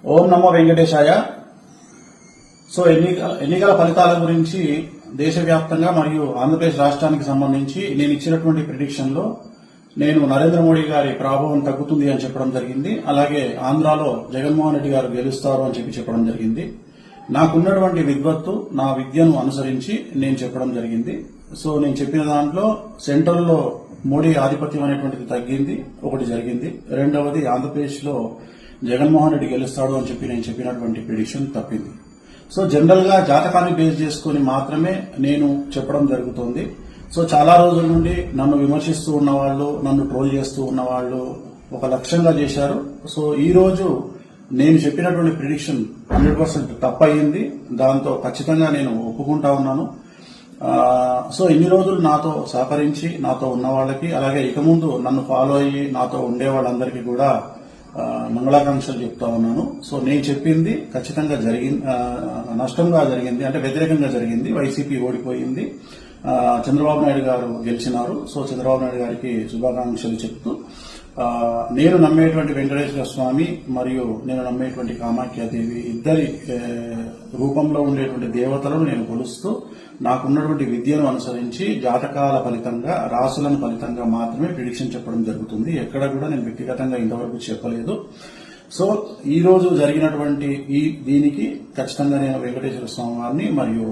ఓం నమో వెంకటేశాయ. So ఎన్నికల ఫలితాల గురించి దేశవ్యాప్తంగా మరియు ఆంధ్రప్రదేశ్ రాష్ట్రానికి సంబంధించి నేను ఇచ్చినటువంటి ప్రిడిక్షన్ లో నేను నరేంద్ర మోడీ గారి ప్రభావం తగ్గుతుంది అని చెప్పడం జరిగింది. అలాగే ఆంధ్రాలో జగన్మోహన్ రెడ్డి గారు గెలుస్తారు అని చెప్పడం జరిగింది. నాకున్నటువంటి విద్వత్తు, నా విద్యను అనుసరించి నేను చెప్పడం జరిగింది. సో నేను చెప్పిన దాంట్లో సెంట్రల్లో మోడీ ఆధిపత్యం అనేటువంటిది తగ్గింది, ఒకటి జరిగింది. రెండవది ఆంధ్రప్రదేశ్ లో జగన్మోహన్ రెడ్డి గెలుస్తాడు అని నేను చెప్పినటువంటి ప్రిడిక్షన్ తప్పింది. సో జనరల్ గా జాతకాన్ని బేస్ చేసుకుని మాత్రమే నేను చెప్పడం జరుగుతుంది. సో చాలా రోజుల నుండి నన్ను విమర్శిస్తూ ఉన్నవాళ్లు, నన్ను ట్రోల్ చేస్తూ ఉన్నవాళ్లు ఒక లక్ష్యంగా చేశారు. సో ఈ రోజు నేను చెప్పినటువంటి ప్రిడిక్షన్ 100% తప్పయింది. దాంతో ఖచ్చితంగా నేను ఒప్పుకుంటా ఉన్నాను. సో ఇన్ని రోజులు నాతో సహకరించి నాతో ఉన్న వాళ్ళకి, అలాగే ఇక ముందు నన్ను ఫాలో అయ్యి నాతో ఉండే వాళ్ళందరికీ కూడా మంగళాకాంక్షలు చెప్తా ఉన్నాను. సో నేను చెప్పింది ఖచ్చితంగా నష్టంగా జరిగింది, అంటే వ్యతిరేకంగా జరిగింది. వైసీపీ ఓడిపోయింది, చంద్రబాబు నాయుడు గారు గెలిచినారు. సో చంద్రబాబు నాయుడు గారికి శుభాకాంక్షలు చెప్తూ నేను నమ్మేటువంటి వెంకటేశ్వర స్వామి మరియు నేను నమ్మేటువంటి కామాఖ్యాదేవి ఇద్దరి రూపంలో ఉండేటువంటి దేవతలను నేను కొలుస్తూ నాకున్నటువంటి విద్యను అనుసరించి జాతకాల ఫలితంగా, రాసులను ఫలితంగా మాత్రమే ప్రిడిక్షన్ చెప్పడం జరుగుతుంది. ఎక్కడ కూడా నేను వ్యక్తిగతంగా ఇంతవరకు చెప్పలేదు. సో ఈ రోజు జరిగినటువంటి దీనికి ఖచ్చితంగా నేను వెంకటేశ్వర స్వామి వారిని మరియు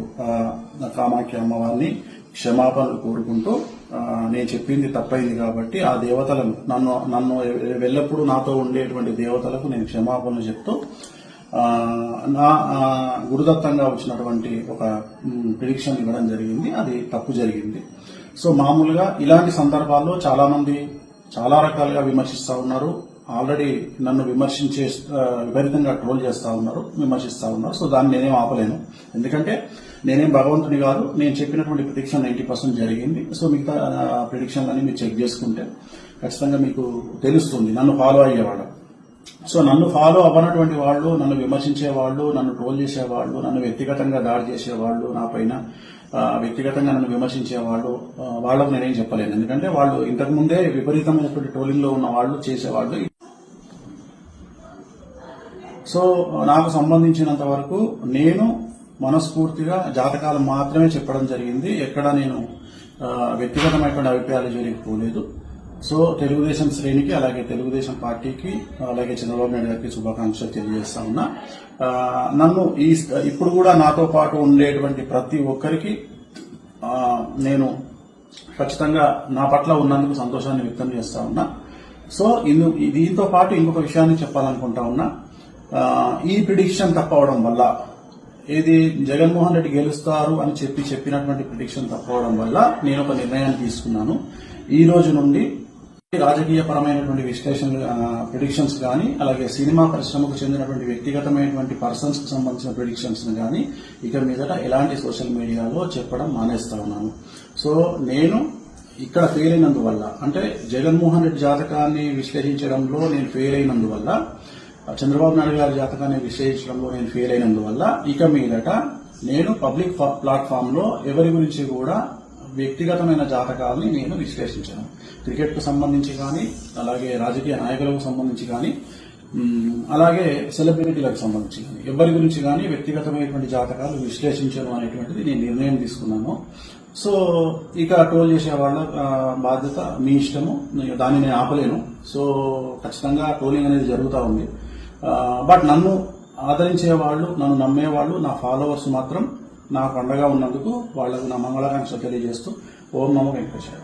కామాఖ్య అమ్మవారిని క్షమాపణలు కోరుకుంటూ నేను చెప్పింది తప్పైంది కాబట్టి ఆ దేవతలను నన్ను ఎల్లప్పుడూ నాతో ఉండేటువంటి దేవతలకు నేను క్షమాపణలు చెప్తూ నా గురుదత్తంగా వచ్చినటువంటి ఒక ప్రిడిక్షన్ ఇవ్వడం జరిగింది. అది తప్పు జరిగింది. సో మామూలుగా ఇలాంటి సందర్భాల్లో చాలా మంది చాలా రకాలుగా విమర్శిస్తా ఉన్నారు. ఆల్రెడీ నన్ను విపరీతంగా ట్రోల్ చేస్తా ఉన్నారు, విమర్శిస్తా ఉన్నారు. సో దాన్ని నేనేం ఆపలేను, ఎందుకంటే నేనేం భగవంతుని కాదు. నేను చెప్పినటువంటి ప్రిడిక్షన్ 90% జరిగింది. సో మిగతా ప్రిడిక్షన్లన్నీ మీరు చెక్ చేసుకుంటే ఖచ్చితంగా మీకు తెలుస్తుంది నన్ను ఫాలో అయ్యేవాళ్ళు. సో నన్ను ఫాలో అవ్వనటువంటి వాళ్ళు, నన్ను విమర్శించేవాళ్ళు, నన్ను ట్రోల్ చేసేవాళ్ళు, నన్ను వ్యక్తిగతంగా దాడి చేసేవాళ్ళు, నా పైన వ్యక్తిగతంగా నన్ను విమర్శించేవాళ్ళు, వాళ్ళకు నేనేం చెప్పలేను. ఎందుకంటే వాళ్ళు ఇంతకు ముందే విపరీతమైనటువంటి ట్రోలింగ్ లో ఉన్న వాళ్ళు, చేసేవాళ్ళు. సో నాకు సంబంధించినంత వరకు నేను మనస్ఫూర్తిగా జాతకాలు మాత్రమే చెప్పడం జరిగింది. ఎక్కడ నేను వ్యక్తిగతమైనటువంటి అభిప్రాయాలు జోలికి పోలేదు. సో తెలుగుదేశం శ్రేణికి, అలాగే తెలుగుదేశం పార్టీకి, అలాగే చంద్రబాబు నాయుడు గారికి శుభాకాంక్షలు తెలియజేస్తా ఉన్నా. నన్ను ఇప్పుడు కూడా నాతో పాటు ఉండేటువంటి ప్రతి ఒక్కరికి నేను ఖచ్చితంగా నా పట్ల ఉన్నందుకు సంతోషాన్ని వ్యక్తం చేస్తా ఉన్నా. సో దీంతో పాటు ఇంకొక విషయాన్ని చెప్పాలనుకుంటా ఉన్నా. ఈ ప్రిడిక్షన్ తప్పవడం వల్ల, ఏది జగన్మోహన్ రెడ్డి గెలుస్తారు అని చెప్పినటువంటి ప్రిడిక్షన్ తప్పవడం వల్ల నేను ఒక నిర్ణయాన్ని తీసుకున్నాను. ఈ రోజు నుండి రాజకీయ పరమైనటువంటి విశ్లేషణలు, ప్రిడిక్షన్స్ కానీ, అలాగే సినిమా పరిశ్రమకు చెందినటువంటి వ్యక్తిగతమైనటువంటి పర్సన్స్ కు సంబంధించిన ప్రిడిక్షన్స్ కానీ ఇక మీదట ఎలాంటి సోషల్ మీడియాలో చెప్పడం మానేస్తా ఉన్నాను. సో నేను ఇక్కడ ఫెయిల్ అయినందువల్ల, అంటే జగన్మోహన్ రెడ్డి జాతకాన్ని విశ్లేషించడంలో నేను ఫెయిల్ అయినందువల్ల, చంద్రబాబు నాయుడు గారి జాతకాన్ని విశ్లేషించడంలో నేను ఫెయిల్ అయినందువల్ల ఇక మీదట నేను పబ్లిక్ ప్లాట్ఫామ్ లో ఎవరి గురించి కూడా వ్యక్తిగతమైన జాతకాలని నేను విశ్లేషించాను. క్రికెట్ కు సంబంధించి కానీ, అలాగే రాజకీయ నాయకులకు సంబంధించి కానీ, అలాగే సెలబ్రిటీలకు సంబంధించి కానీ, ఎవరి గురించి కానీ వ్యక్తిగతమైనటువంటి జాతకాలు విశ్లేషించను అనేటువంటిది నేను నిర్ణయం తీసుకున్నాను. సో ఇక ట్రోల్ చేసే వాళ్ళ బాధ్యత మీ ఇష్టము, దాన్ని నేను ఆపలేను. సో ఖచ్చితంగా ట్రోలింగ్ అనేది జరుగుతూ ఉంది. బట్ నన్ను ఆదరించే వాళ్ళు, నన్ను నమ్మేవాళ్ళు, నా ఫాలోవర్స్ మాత్రం నాకు అండగా ఉన్నందుకు వాళ్లకు నా మంగళాకాంక్షలు తెలియజేస్తూ ఓం నమో వెంకటేశ్వర.